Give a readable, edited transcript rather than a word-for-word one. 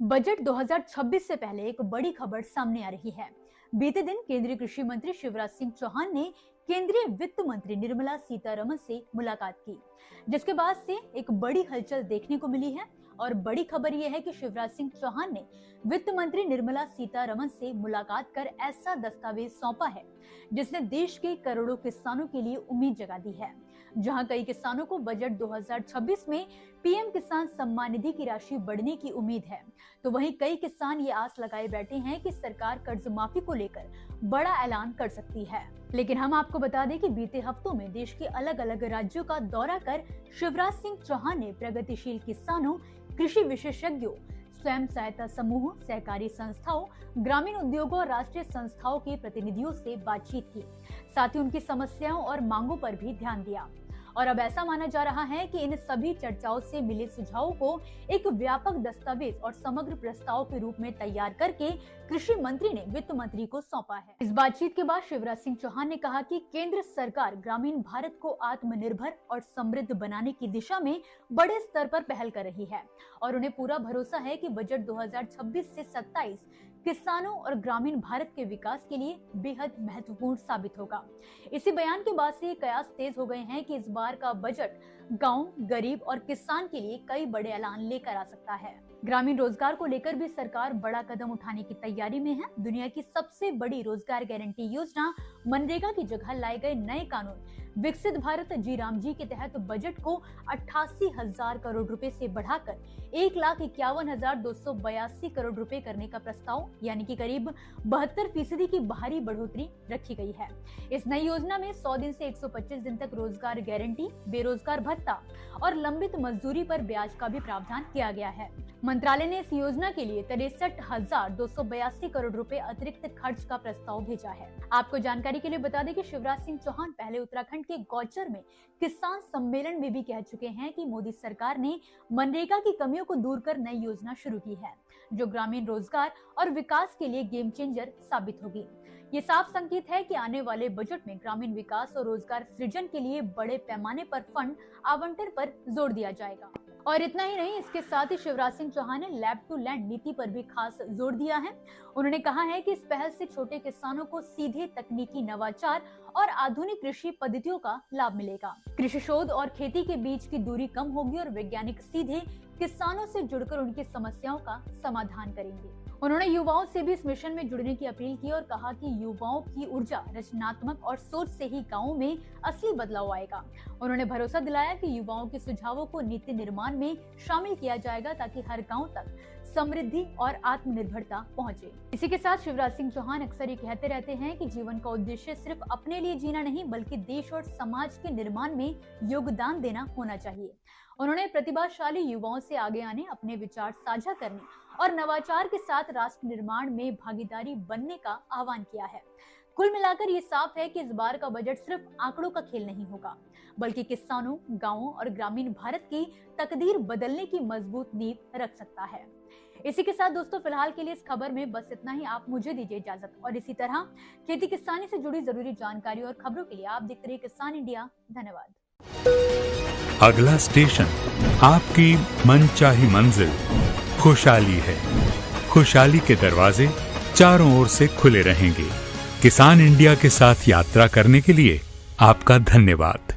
Budget 2026 से पहले एक बड़ी खबर सामने आ रही है। बीते दिन केंद्रीय कृषि मंत्री शिवराज सिंह चौहान ने केंद्रीय वित्त मंत्री निर्मला सीतारमण से मुलाकात की, जिसके बाद से एक बड़ी हलचल देखने को मिली है। और बड़ी खबर यह है कि शिवराज सिंह चौहान ने वित्त मंत्री निर्मला सीतारमण से मुलाकात कर ऐसा दस्तावेज सौंपा है जिसने देश के करोड़ों किसानों के लिए उम्मीद जगा दी है। जहां कई किसानों को बजट 2026 में पीएम किसान सम्मान निधि की राशि बढ़ने की उम्मीद है, तो वहीं कई किसान ये आस लगाए बैठे हैं कि सरकार कर्ज माफी को लेकर बड़ा ऐलान कर सकती है। लेकिन हम आपको बता दें कि बीते हफ्तों में देश के अलग अलग राज्यों का दौरा कर शिवराज सिंह चौहान ने प्रगतिशील किसानों, कृषि विशेषज्ञों, स्वयं सहायता समूह, सहकारी संस्थाओं, ग्रामीण उद्योगों और राष्ट्रीय संस्थाओं के प्रतिनिधियों से बातचीत की। साथ ही उनकी समस्याओं और मांगों पर भी ध्यान दिया। और अब ऐसा माना जा रहा है कि इन सभी चर्चाओं से मिले सुझावों को एक व्यापक दस्तावेज और समग्र प्रस्ताव के रूप में तैयार करके कृषि मंत्री ने वित्त मंत्री को सौंपा है। इस बातचीत के बाद शिवराज सिंह चौहान ने कहा कि केंद्र सरकार ग्रामीण भारत को आत्मनिर्भर और समृद्ध बनाने की दिशा में बड़े स्तर पर पहल कर रही है और उन्हें पूरा भरोसा है कि बजट 2026 से 27 किसानों और ग्रामीण भारत के विकास के लिए बेहद महत्वपूर्ण साबित होगा। इसी बयान के बाद से कयास तेज हो गए हैं कि इस बार का बजट गांव, गरीब और किसान के लिए कई बड़े ऐलान लेकर आ सकता है। ग्रामीण रोजगार को लेकर भी सरकार बड़ा कदम उठाने की तैयारी में है। दुनिया की सबसे बड़ी रोजगार गारंटी योजना मनरेगा की जगह लाए गए नए कानून विकसित भारत जी राम जी के तहत बजट को 88,000 करोड़ रुपए से बढ़ाकर 1,51,282 करोड़ रुपए करने का प्रस्ताव यानी कि करीब 72% की बाहरी बढ़ोतरी रखी गई है। इस नई योजना में 100 दिन से 125 दिन तक रोजगार गारंटी, बेरोजगार भत्ता और लंबित मजदूरी पर ब्याज का भी प्रावधान किया गया है। मंत्रालय ने इस योजना के लिए 63,282 करोड़ रुपए अतिरिक्त खर्च का प्रस्ताव भेजा है। आपको जानकारी के लिए बता दें कि शिवराज सिंह चौहान पहले उत्तराखंड के गौचर में किसान सम्मेलन में भी कह चुके हैं कि मोदी सरकार ने मनरेगा की कमियों को दूर कर नई योजना शुरू की है, जो ग्रामीण रोजगार और विकास के लिए गेम चेंजर साबित होगी। ये साफ संकेत है कि आने वाले बजट में ग्रामीण विकास और रोजगार सृजन के लिए बड़े पैमाने पर फंड आवंटन पर जोर दिया जाएगा। और इतना ही नहीं, इसके साथ ही शिवराज सिंह चौहान ने लैब टू लैंड नीति पर भी खास जोर दिया है। उन्होंने कहा है कि इस पहल से छोटे किसानों को सीधे तकनीकी नवाचार और आधुनिक कृषि पद्धतियों का लाभ मिलेगा। कृषि शोध और खेती के बीच की दूरी कम होगी और वैज्ञानिक सीधे किसानों से जुड़कर उनकी समस्याओं का समाधान करेंगे। उन्होंने युवाओं से भी इस मिशन में जुड़ने की अपील की और कहा कि युवाओं की ऊर्जा, रचनात्मक और सोच से ही गांवों में असली बदलाव आएगा। उन्होंने भरोसा दिलाया कि युवाओं के सुझावों को नीति निर्माण में शामिल किया जाएगा ताकि हर गांव तक समृद्धि और आत्मनिर्भरता पहुंचे। इसी के साथ शिवराज सिंह चौहान अक्सर ये कहते रहते हैं कि जीवन का उद्देश्य सिर्फ अपने लिए जीना नहीं बल्कि देश और समाज के निर्माण में योगदान देना होना चाहिए। उन्होंने प्रतिभाशाली युवाओं से आगे आने, अपने विचार साझा करने और नवाचार के साथ राष्ट्र निर्माण में भागीदारी बनने का आह्वान किया है। कुल मिलाकर ये साफ है कि इस बार का बजट सिर्फ आंकड़ों का खेल नहीं होगा, बल्कि किसानों, गांवों और ग्रामीण भारत की तकदीर बदलने की मजबूत नींव रख सकता है। इसी के साथ दोस्तों, फिलहाल के लिए इस खबर में बस इतना ही। आप मुझे दीजिए इजाजत और इसी तरह खेती किसानी से जुड़ी जरूरी जानकारी और खबरों के लिए आप देखते रहिए किसान इंडिया। धन्यवाद। अगला स्टेशन आपकी मनचाही मंजिल खुशहाली है। खुशहाली के दरवाजे चारों ओर से खुले रहेंगे। किसान इंडिया के साथ यात्रा करने के लिए आपका धन्यवाद।